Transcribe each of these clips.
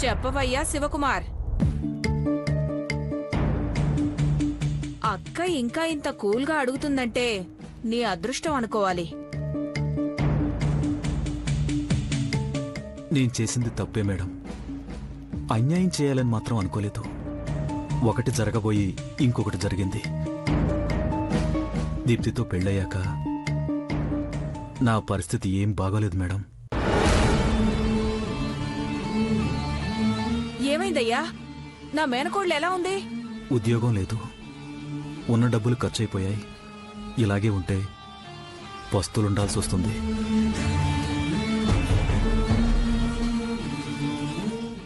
చెప్పవయ్యా శివకుమార్. అక్క ఇంకా ఇంత కూల్గా అడుగుతుందంటే నీ అదృష్టం అనుకోవాలి. నేను చేసింది తప్పే మేడం. అన్యాయం చేయాలని మాత్రం అనుకోలేదు. ఒకటి జరగబోయి ఇంకొకటి జరిగింది. దీప్తితో పెళ్ళయ్యాక నా పరిస్థితి ఏం బాగోలేదు మేడం. ఏమైందయ్యా? నా మేనకోళ్ళు ఎలా ఉంది? ఉద్యోగం లేదు, ఉన్న డబ్బులు ఖర్చయిపోయాయి. ఇలాగే ఉంటే పస్తులుండాల్సి వస్తుంది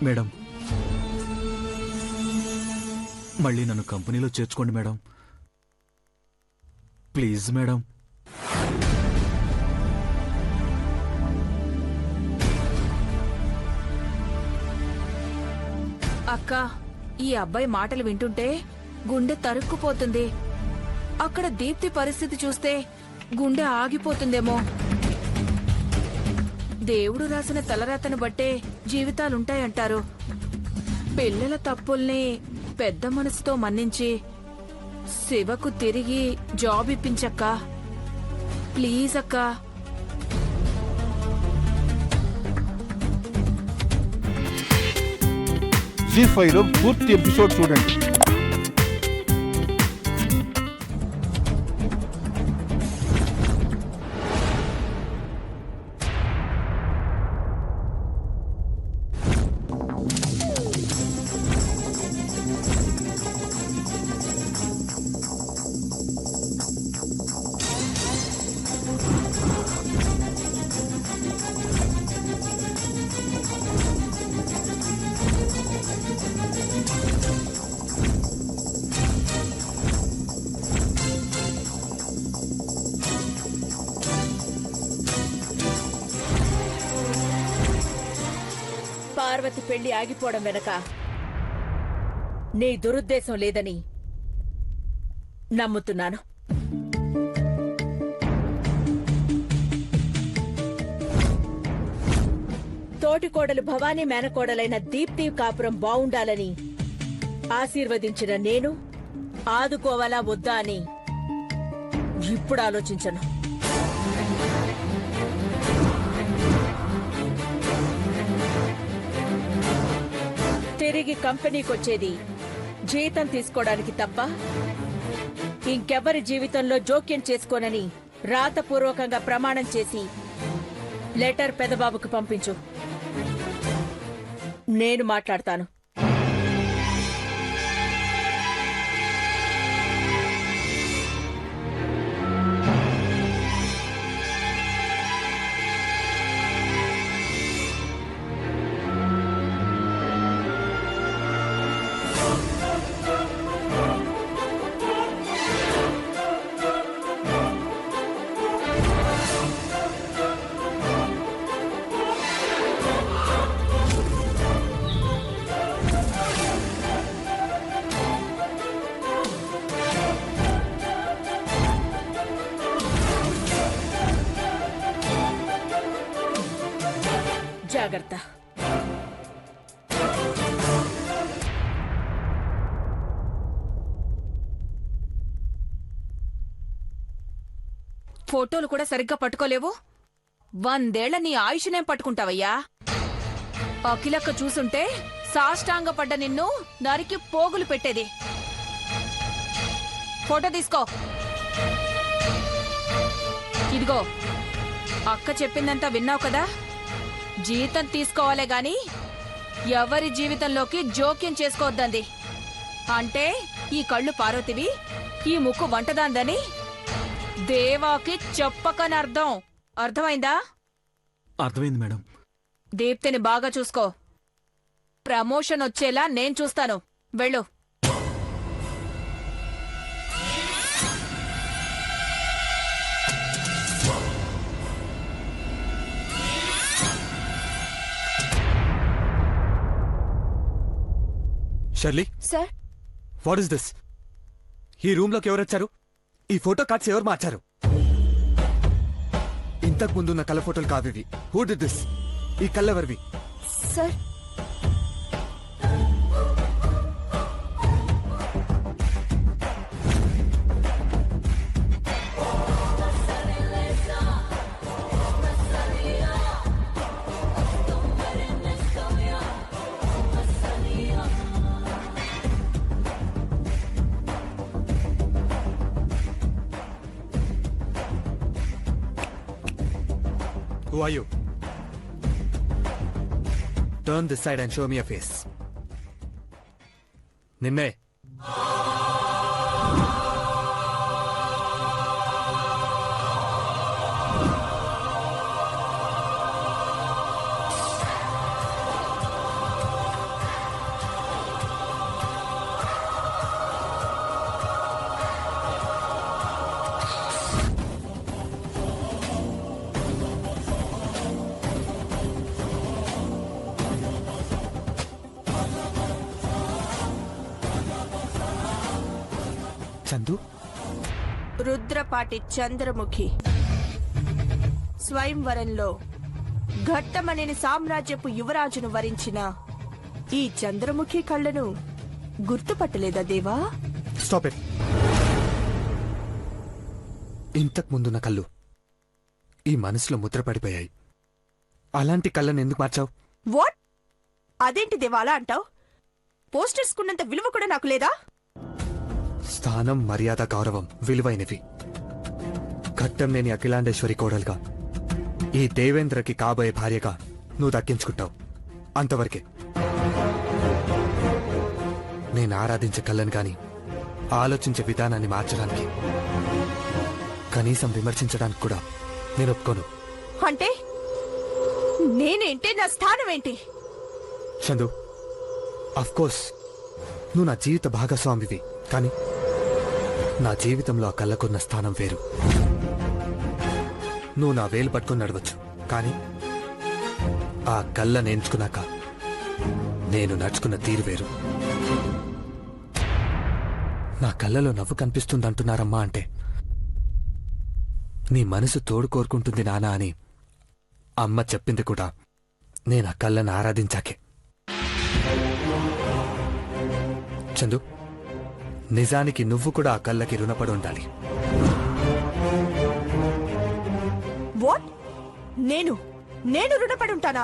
మేడం. మళ్ళీ నన్ను కంపెనీలో చేర్చుకోండి మేడం, ప్లీజ్ మేడం. అక్క, ఈ అబ్బాయి మాటలు వింటుంటే గుండె తరుక్కుపోతుంది. అక్కడ దీప్తి పరిస్థితి చూస్తే గుండె ఆగిపోతుందేమో. దేవుడు రాసిన తలరాతను బట్టే జీవితాలుంటాయంటారు. పిల్లల తప్పుల్ని పెద్ద మనసుతో మన్నించి శివకు తిరిగి జాబ్ ఇప్పించక్క, ప్లీజ్ అక్కా. జీ5 లో పూర్తి ఎపిసోడ్ చూడండి. పార్వతి పెళ్లి ఆగిపోవడం వెనక నీ దురుద్దేశం లేదని నమ్ముతున్నాను. తోటికోడలు భవానీ మేనకోడలైన దీప్తి కాపురం బావుండాలని ఆశీర్వదించిన నేను ఆదుకోవాలా వద్దా అని ఇప్పుడు ఆలోచించను. తిరిగి కంపెనీకొచ్చేది జీతం తీసుకోవడానికి తప్ప ఇంకెవరి జీవితంలో జోక్యం చేసుకోనని రాతపూర్వకంగా ప్రమాణం చేసి లెటర్ పెదబాబుకు పంపించు. నేను మాట్లాడతాను. జాగ్రత్త. ఫోటోలు కూడా సరిగ్గా పట్టుకోలేవు. 100 ఏళ్ల నీ ఆయుష్నేం పట్టుకుంటావయ్యా? అఖిలక్క చూసుంటే సాష్టాంగపడ్డ నిన్ను నరికి పోగులు పెట్టేది. ఫోటో తీసుకో. ఇదిగో, అక్క చెప్పిందంతా విన్నావు కదా? జీతం తీసుకోవాలే గాని ఎవరి జీవితంలోకి జోక్యం చేసుకోవద్దంది. అంటే ఈ కళ్ళు పార్వతివి, ఈ ముక్కు వంటదాందని దేవాకి చెప్పకని అర్థం. అర్థమైందా? అర్థమైంది మేడం. దీప్తిని బాగా చూసుకో. ప్రమోషన్ వచ్చేలా నేను చూస్తాను. వెళ్ళు. Shirley sir, what is this? ఈ రూమ్ లోకి ఎవరొచ్చారు? ఈ ఫోటో కార్డ్స్ ఎవరు మార్చారు? ఇంతకు ముందు ఉన్న కలర్ ఫోటోలు కాదు ఇవి. Who did this? ఈ కళ్ళెవరివి? Sir Who are you? Turn this side and show me your face. నిన్నే. చందు, రుద్రపాటి చంద్రముఖి స్వయంవరంలో ఘట్టమనేని సామ్రాజ్యపు యువరాజును వరించిన ఈ చంద్రముఖి కళ్ళను గుర్తుపట్టలేదా దేవా? Stop it. ఇంతకు ముందున్న కళ్ళు ఈ మనసులో ముద్రపడిపోయాయి. అలాంటి కళ్ళను ఎందుకు మార్చావు? వాట్? అదేంటి దేవా అలా అంటావు? పోస్టర్స్ కున్నంత విలువ కూడా నాకు లేదా? స్థానం, మర్యాద, గౌరవం విలువైనవి. ఘట్టం నేని అఖిలాండేశ్వరి కోడలుగా, ఈ దేవేంద్రకి కాబోయే భార్యగా నువ్వు దక్కించుకుంటావు. అంతవరకే. నేను ఆరాధించే కళ్ళను గాని ఆలోచించే విధానాన్ని మార్చడానికి, కనీసం విమర్శించడానికి కూడా నేను ఒప్పుకోను. అంటే నేనేంటి? నా స్థానం ఏంటి? చందు, కోర్స్ నువ్వు నా జీవిత భాగస్వామివి, కానీ నా జీవితంలో ఆ కళ్ళకున్న స్థానం వేరు. నువ్వు నా వేలు పట్టుకుని నడవచ్చు, కానీ ఆ కళ్ళను ఎంచుకున్నాక నేను నడుచుకున్న తీరు వేరు. నా కళ్ళలో నవ్వు కనిపిస్తుందంటున్నారమ్మా అంటే నీ మనసు తోడు కోరుకుంటుంది నానా అని అమ్మ చెప్పింది కూడా నేను ఆ కళ్ళను ఆరాధించాకే. చందు, నిజానికి నువ్వు కూడా ఆ కళ్ళకి రుణపడి ఉండాలి. వాట్? నేను రుణపడి ఉంటానా?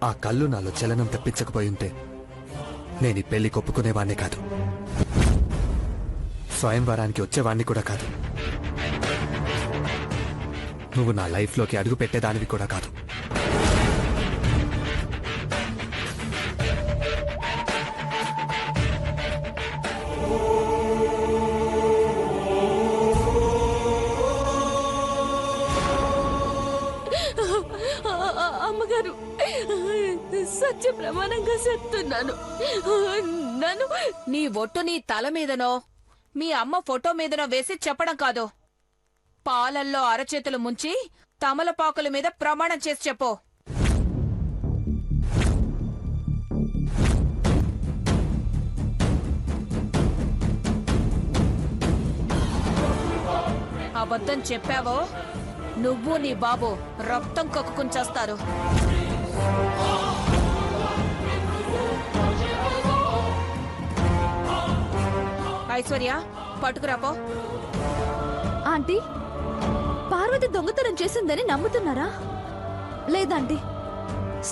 ఆ కళ్ళు నాలో చలనం తప్పించకపోయుంటే నేను ఈ పెళ్లి కొప్పుకునేవాణ్ణే కాదు, స్వయంవరానికి వచ్చేవాణ్ణి కూడా కాదు, నువ్వు నా లైఫ్లోకి అడుగు పెట్టేదానివి కూడా కాదు. అమ్మగారు, సత్య ప్రమాణంగా చెప్తున్నాను, నన్ను నీ ఒట్టు నీ తల మీదనో మీ అమ్మ ఫోటో మీదనో వేసి చెప్పడం కాదు, పాలల్లో అరచేతులు ముంచి తమలపాకుల మీద ప్రమాణం చేసి చెప్పు. అబద్ధం చెప్పావో నువ్వు నీ బాబు రక్తం కక్కుకుని చేస్తారు. ఐశ్వర్య, పట్టుకురాపో. ఆంటీ, పార్వతి దొంగతనం చేసిందని నమ్ముతున్నారా? లేదంటీ,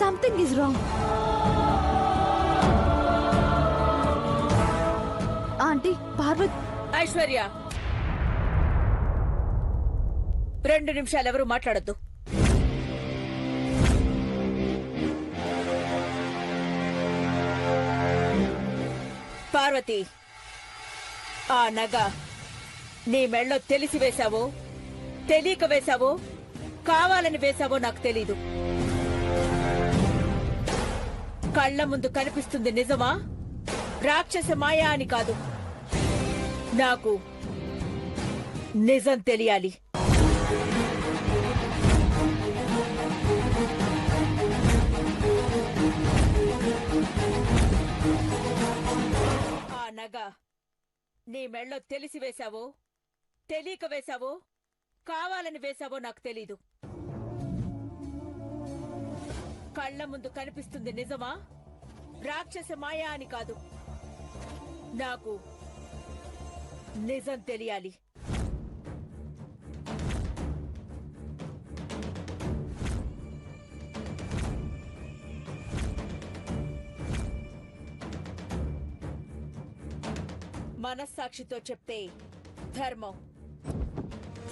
something is wrong. Aunty, Parvathi. Aishwarya, 2 నిమిషాలు ఎవరు మాట్లాడద్దు. పార్వతి, ఆ నగ నీ మెళ్ళో తెలిసి వేశావో తెలియక వేశావో కావాలని వేశావో నాకు తెలీదు. కళ్ళ ముందు కనిపిస్తుంది నిజమా, రాక్షస మాయా అని కాదు. నాకు నిజం తెలియాలి. ఆ నగ నీ మెళ్ళో తెలిసి వేశావో తెలియక వేశావో కావాలని వేశావో నాకు తెలీదు. కళ్ళ ముందు కనిపిస్తుంది నిజమా, రాక్షస మాయా అని కాదు. నాకు నిజం తెలియాలి. మనస్సాక్షితో చెప్తే ధర్మం,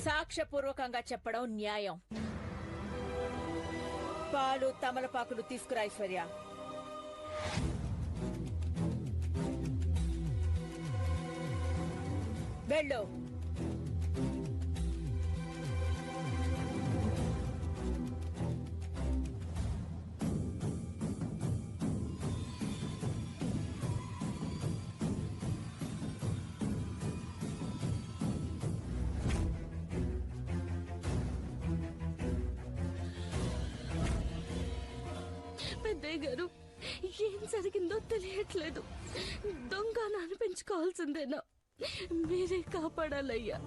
సాక్ష్యపూర్వకంగా చెప్పడం న్యాయం. పాలు తమలపాకులు తీసుకురా ఐశ్వర్య. వెళ్ళు. పెద్దయ్య గారు, ఏం జరిగిందో తెలియట్లేదు. దొంగ అనిపించుకోవాల్సిందేనా? మీరే కాపాడాలయ్యా.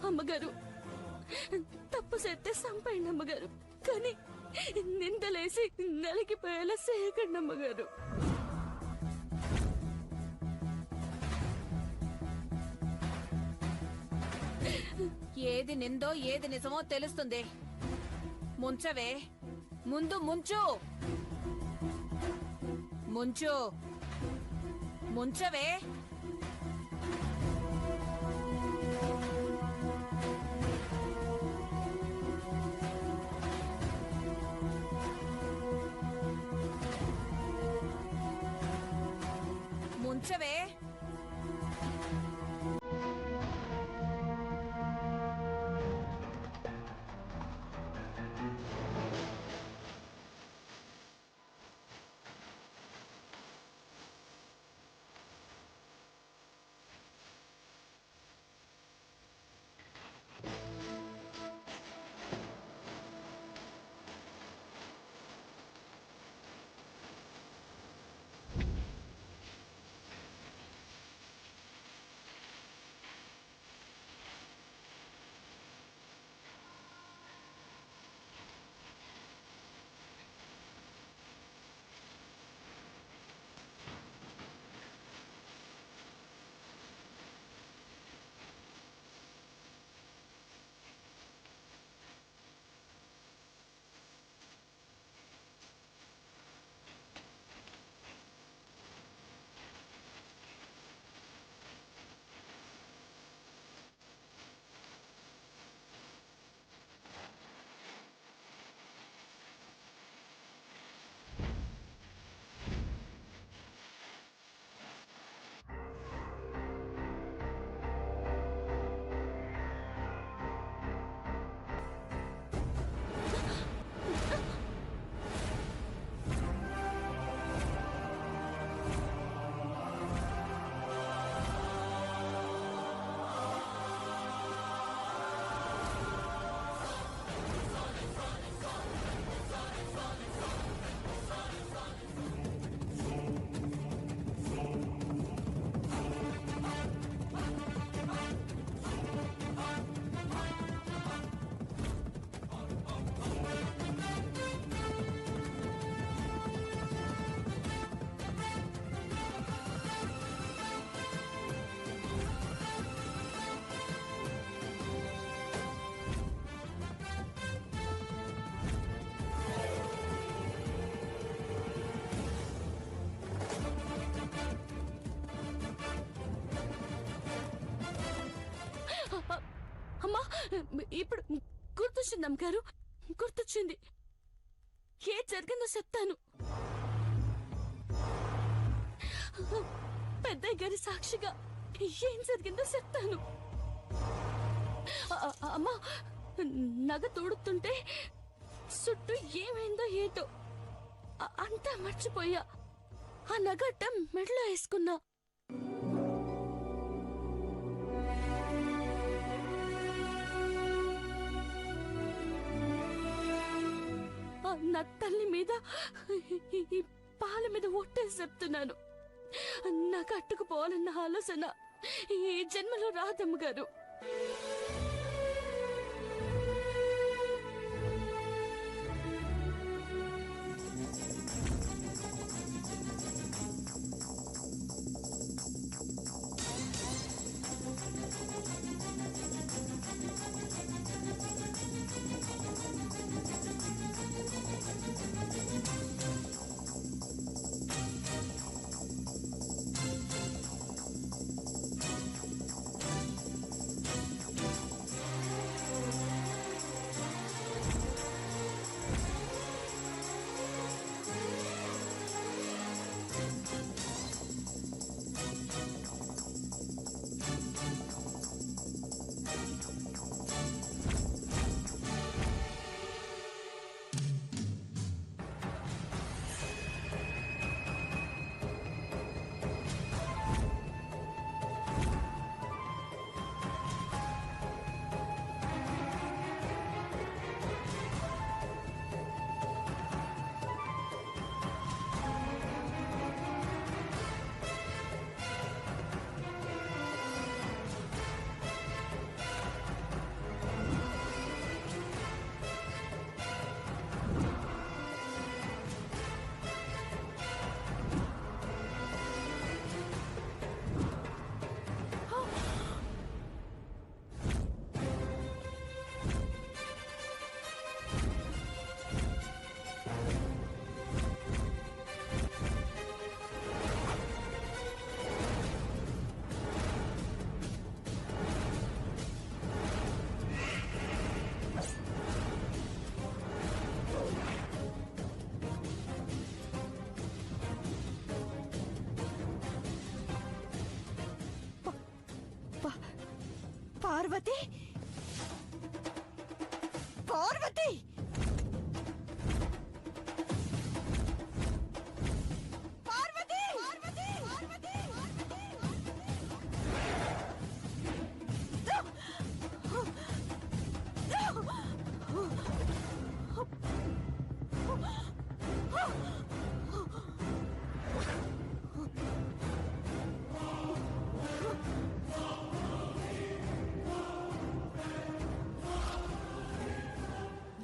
అమ్మగారు, తప్పు చేస్తే సంపండి అమ్మగారు, కానీ నిందలేసి నలిగిపోయేలా చేయకండి అమ్మగారు. ఏది నిందో ఏది నిజమో తెలుస్తుంది. ముంచవే, ముందు ముంచు, ముంచు, ముంచవే. ముంచవే. అమ్మా, ఇప్పుడు గుర్తొచ్చింది అమ్మగారు, గుర్తొచ్చింది. ఏ జరిగిందో చెప్తాను. పెద్దయ్య గారి సాక్షిగా ఏం జరిగిందో చెప్తాను. అమ్మా, నగ తోడుతుంటే చుట్టూ ఏమైందో ఏటో అంతా మర్చిపోయా. ఆ నగట్ట మెడలో వేసుకున్నా. నా తల్లి మీద, ఈ పాల మీద ఒట్టేసి చెప్తున్నాను, నాకు అట్టుకుపోవాలన్న ఆలోచన ఈ జన్మలో రాదమ్మ గారు. పార్వతి పార్వతి పార్వతి పార్వతి పార్వతి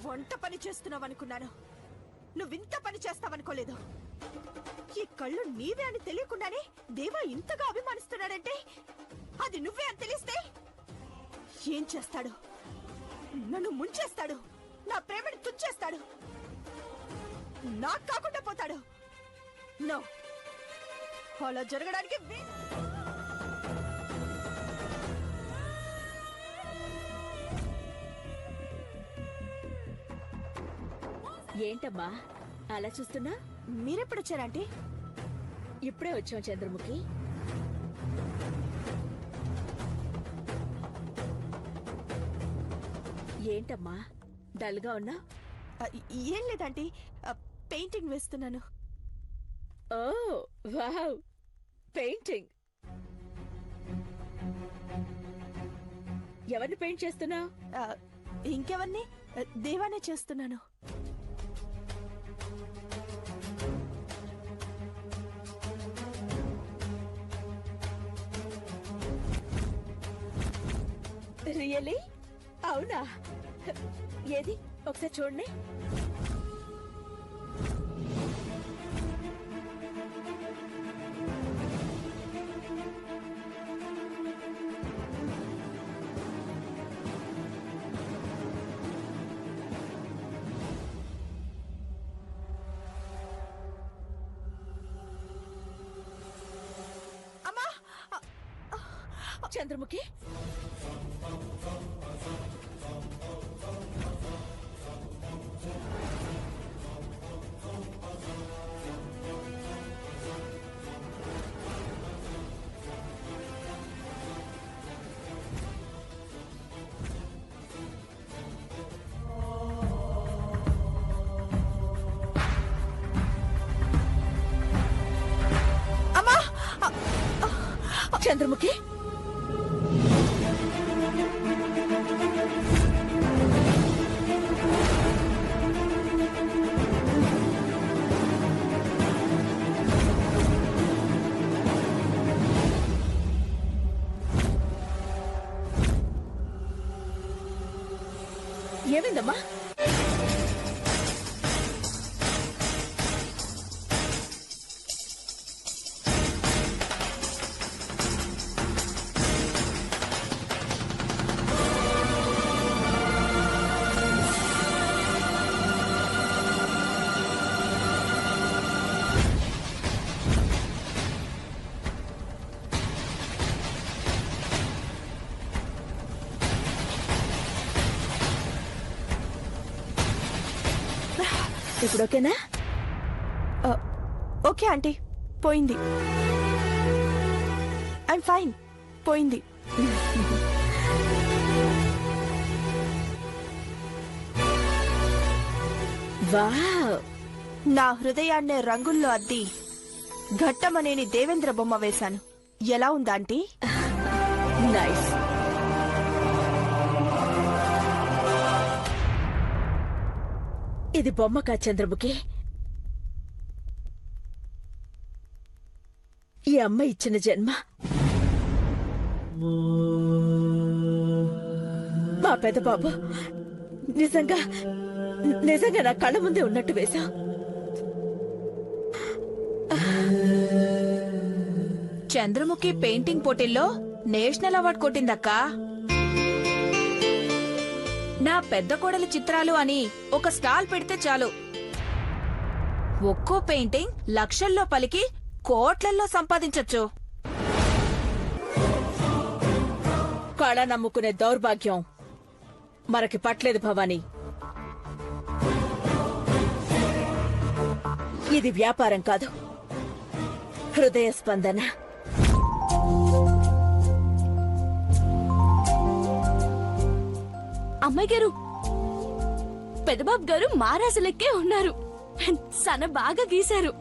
వంట పని చేస్తున్నావనుకున్నాను. నువ్వింత పని చేస్తావనుకోలేదు. ఈ కళ్ళు నీవే అని తెలియకుండానే దేవా ఇంతగా అభిమానిస్తున్నాడంటే అది నువ్వే అని తెలిస్తే ఏం చేస్తాడు? నన్ను ముంచేస్తాడు, నా ప్రేమని తుంచేస్తాడు, నాకు కాకుండా పోతాడు. నో, అలా జరగడానికి ఏంటమ్మా అలా చూస్తున్నా? మీరెప్పుడొచ్చారంటే? ఇప్పుడే వచ్చాం చంద్రముఖి. ఏంటమ్మా డల్గా ఉన్నా? ఏం లేదంటే పెయింటింగ్ వేస్తున్నాను. ఓ వావ్, పెయింటింగ్. ఎవరిని పెయింట్ చేస్తున్నావు? ఇంకెవరిని? దేవానే చేస్తున్నాను. రియలీ? అవునా? ఏది ఒకసారి చూడండి. అమ్మా! చంద్రముఖి, అమ్మా! చంద్రముఖి, ఏమైందమ్మా? ఇప్పుడు ఓకేనా? ఓకే ఆంటీ, పోయింది. ఐమ్ ఫైన్, పోయింది. వావ్, నా హృదయాన్నే రంగుల్లో అద్ది ఘట్టమనేని దేవేంద్ర బొమ్మ వేశాను. ఎలా ఉందా ఆంటీ? నైస్. ఇది బొమ్మ కా చంద్రముఖి, ఈ అమ్మ ఇచ్చిన జన్మ. మా పెద్ద బాబు నిజంగా నిజంగా నా కళ్ళ ముందే ఉన్నట్టు వేశా. చంద్రముఖి పెయింటింగ్ పోటీల్లో నేషనల్ అవార్డు కొట్టిందక్కా. నా పెద్ద కోడలి చిత్రాలు అని ఒక స్టాల్ పెడితే చాలు, ఒక్కో పెయింటింగ్ లక్షల్లో పలికి కోట్లల్లో సంపాదించొచ్చు. కళ నమ్ముకునే దౌర్భాగ్యం మనకి పట్లేదు భవానీ. ఇది వ్యాపారం కాదు, హృదయ స్పందన. అమ్మాయి గారు, పెదబాబు గారు మారాజులెక్కే ఉన్నారు. సన బాగా గీశారు.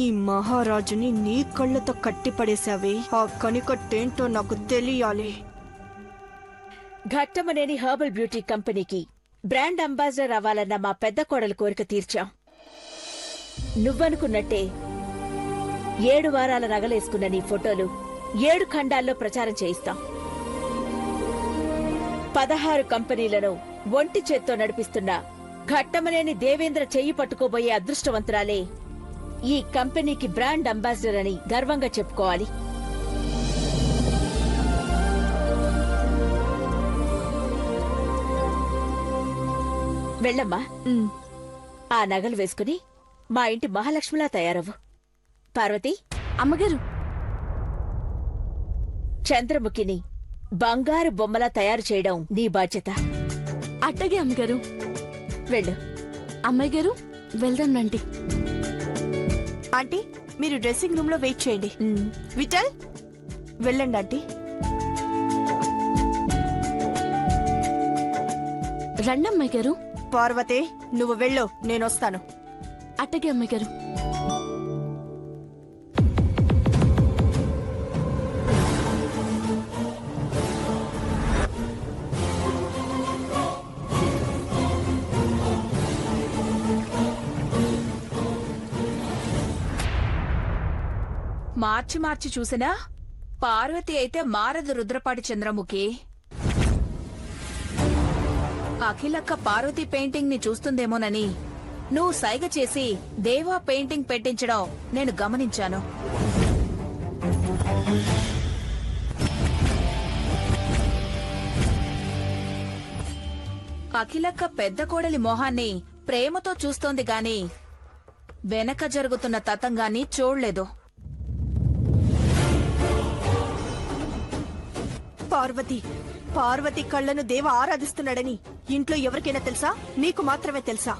ఈ మహారాజుని నీ కళ్ళతో కట్టిపడేశావే, ఆ కనికట్టేంటో నాకు తెలియాలి. ఘట్టమనేని హెర్బల్ బ్యూటీ కంపెనీకి బ్రాండ్ అంబాసిడర్ అవ్వాలన్న మా పెద్ద కోడలు కోరిక తీర్చాం. నువ్వనుకున్నట్టే 7 వారాల నగలేసుకున్న నీ ఫోటోలు 7 ఖండాల్లో ప్రచారం చేయిస్తాం. 16 కంపెనీలను ఒంటి చేత్తో నడిపిస్తున్న ఘట్టమనేని దేవేంద్ర చెయ్యి పట్టుకోబోయే అదృష్టవంతురాలే ఈ కంపెనీకి బ్రాండ్ అంబాసిడర్ అని గర్వంగా చెప్పుకోవాలి. వెళ్ళమ్మా, ఆ నగలు వేసుకుని మా ఇంటి మహాలక్ష్మిలా తయారవ్వు. పార్వతి, అమ్మగారు, చంద్రముఖిని బంగారు బొమ్మలా తయారు చేయడం నీ బాధ్యత. అట్టగే అమ్మగారు. వెళ్ళు. అమ్మాయి గారు, వెళ్దాం రండి. ఆంటీ, మీరు డ్రెస్సింగ్ రూమ్ లో వెయిట్ చేయండి. విఠల్, వెళ్ళండి ఆంటీ. రండి అమ్మాయి గారు. పార్వతి, నువ్వు వెళ్ళు, నేనొస్తాను. అట్టగే అమ్మాయి గారు. మార్చి మార్చి చూసినా పార్వతి అయితే మారదు రుద్రపాటి చంద్రముఖి. అఖిలక్క పార్వతి పెయింటింగ్ ని చూస్తుందేమోనని నువ్వు సైగ చేసి దేవా పెయింటింగ్ పెట్టించడం నేను గమనించాను. అఖిలక్క పెద్ద కోడలి మొహాన్ని ప్రేమతో చూస్తోంది గాని వెనక జరుగుతున్న తతంగాన్ని చూడలేదు. పార్వతి కళ్ళను దేవ ఆరాధిస్తున్నాడని ఇంట్లో ఎవరికైనా తెలుసా? నీకు మాత్రమే తెలుసా?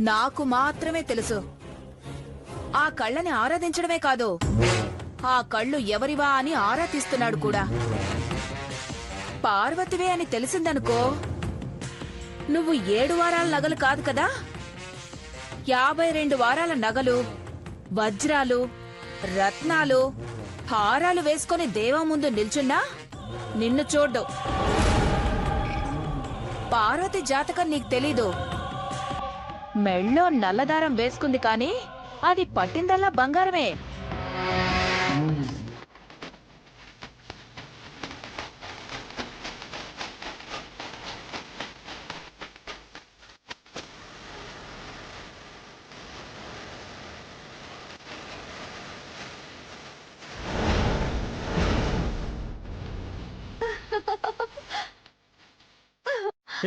నాకు మాత్రమే తెలుసు. ఆ కళ్ళని ఆరాధించడమే కాదు, ఆ కళ్ళు ఎవరివా అని ఆరా తీస్తున్నాడు కూడా. పార్వతివే అని తెలిసిందనుకో, నువ్వు 7 వారాల నగలు కాదు కదా, 52 వారాల నగలు, వజ్రాలు, రత్నాలు, హారాలు వేసుకుని దేవా ముందు నిల్చున్నా నిన్ను చూడ్డు. పార్వతి జాతకం నీకు తెలీదు. మెళ్ళో నల్లదారం వేసుకుంది కాని అది పట్టిందల్లా బంగారమే.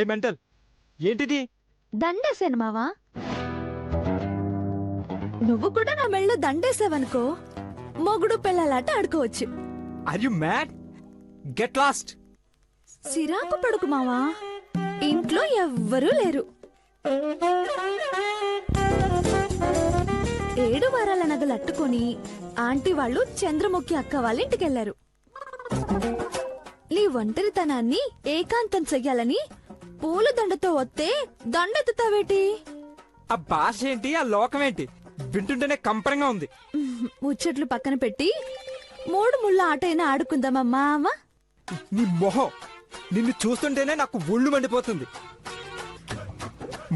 ఏ మెంటల్, ఏంటిది? దండేసాను మావా. నువ్వు కూడా నా మెళ్ళో దండేసావనుకో, మొగుడు పిల్లలాట ఆడుకోవచ్చు. Are you mad? Get lost. సిరాకు పడుకు మావా, ఇంట్లో ఎవ్వరూ లేరు. 7 వారాల నగలు అట్టుకొని ఆంటీ వాళ్ళు చంద్రముఖి అక్క వాళ్ళ ఇంటికెళ్లారు. నీ ఒంటరితనాన్ని ఏకాంతం చెయ్యాలని పూలదండతో వస్తే దండెత్తుతావేటి? ఆ భాష ఏంటి, ఆ లోకం ఏంటి? వింటుంటేనే కంపరంగా ఉంది. ముచ్చట్లు పక్కన పెట్టి 3 ముళ్ళ ఆటైనా ఆడుకుందామా మామ? నీ మొహం, నిన్ను చూస్తుంటేనే నాకు ఒళ్ళు మండిపోతుంది.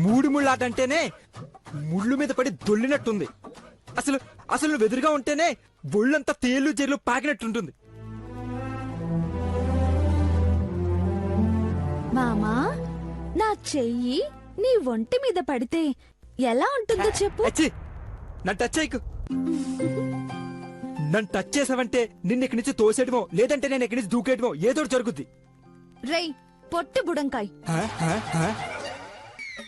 3 ముళ్ళాట అంటేనే ముళ్ళు మీద పడి దొల్లినట్టుంది. అసలు అసలు నువ్వు ఎదురుగా ఉంటేనే ఒళ్ళంతా తేళ్లు జైలు పాకినట్టుంటుంది. మామా, నా చెయ్యి నీ ఒంటి మీద పడితే ఎలా ఉంటుందో చెప్పు. నన్ను టచ్ చేయకు. నన్ను టచ్ చేసావంటే నిన్ను ఇక్కడి నుంచి తోసేయడమో లేదంటే నేను ఇక్కడి నుంచి దూకేయడమో ఏదో జరుగుద్ది. రేయ్ పొట్టి బుడంకాయ్, హ? హ? హ?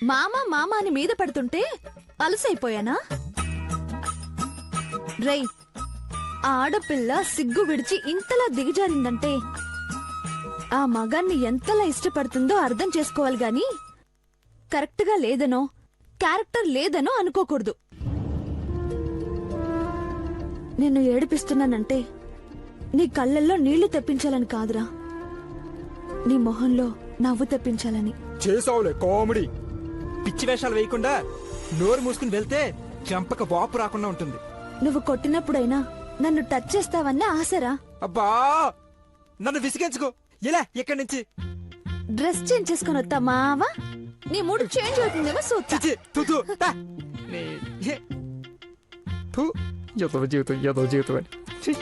మామ అని మీద పడుతుంటే అలసైపోయానా? రేయ్, ఆడపిల్ల సిగ్గు విడిచి ఇంతలా దిగజారిందంటే ఆ మగాన్ని ఎంతలా ఇష్టపడుతుందో అర్థం చేసుకోవాలి గాని కరెక్ట్ గా లేదనో క్యారెక్టర్ లేదనో అనుకోకూడదు. నిన్ను ఏడిపిస్తున్నానంటే నీ కళ్ళల్లో నీళ్లు తెప్పించాలని కాదురా, నీ మొహంలో నవ్వు తెప్పించాలని. చేసావులే కామెడీ. పిచ్చి వేషాలు వేయకుండా నోరు మూసుకుని వెళ్తే చెంపక వాపు రాకుండా ఉంటుంది. నువ్వు కొట్టినప్పుడైనా నన్ను టచ్ చేస్తావన్న ఆశరా. అబ్బా నన్ను విసిగించుకో. ఇలా ఇక్కడి నుంచి. డ్రెస్ చేంజ్ చేసుకుని వస్తా మావా. నీ మూడు చేంజ్ అవుతుందేమో సూత్తా. చిచి, తు, తు, తా. ఏ. తు, ఎదవ జీవితం అని. ఛీ.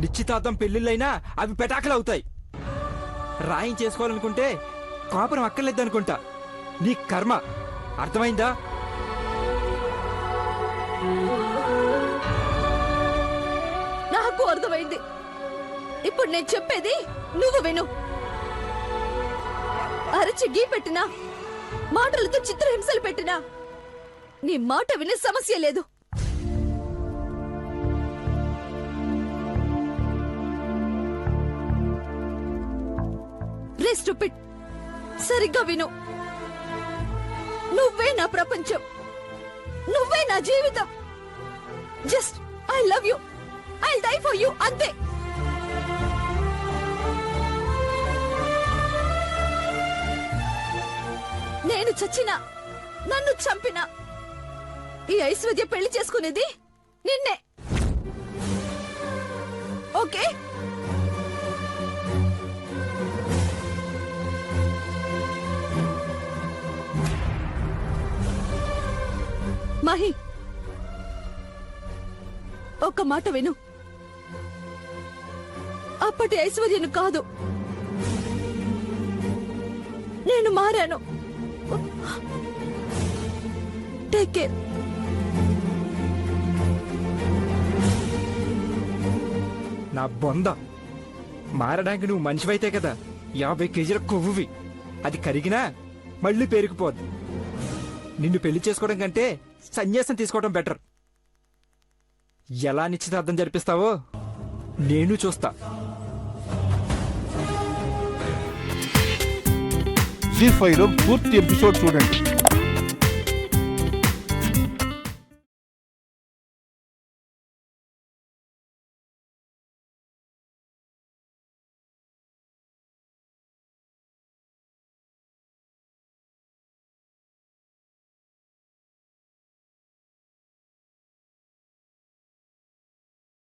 నిశ్చితార్థం పెళ్లిళ్ళైనా అవి పెటాకులు అవుతాయి. రాయం చేసుకోవాలనుకుంటే కాపురం అక్కర్లేదనుకుంటా. నీ కర్మ అర్థమైందా? నాకు అర్థమైంది. ఇప్పుడు నేను చెప్పేది నువ్వు విను. అరచి గీ పెట్టినా, మాటలతో చిత్రహింసలు పెట్టినా నీ మాట వినే సమస్య లేదు. రే స్టూపిడ్, సరిగ్గా విను. నువ్వే నా ప్రపంచం, నువ్వే నా జీవితం. Just I love you, I die for you, అంతే. నేను చచ్చినా, నన్ను చంపినా ఈ ఐశ్వర్య పెళ్లి చేసుకునేది నిన్నే. ఓకే? మహి, ఒక్క మాట విను. అప్పటి ఐశ్వర్యను కాదు, నేను మారాను. Take care. నా బొంద, మారడానికి నువ్వు మనిషివైతే కదా 50 కేజీల కొవ్వువి. అది కరిగినా మళ్ళీ పేరుకుపోద్ది. నిన్ను పెళ్లి చేసుకోవడం కంటే సన్యాసం తీసుకోవడం బెటర్. ఎలా నిశ్చితార్థం జరిపిస్తావో నేను చూస్తా. జీ5లో పూర్తి ఎపిసోడ్ చూడండి.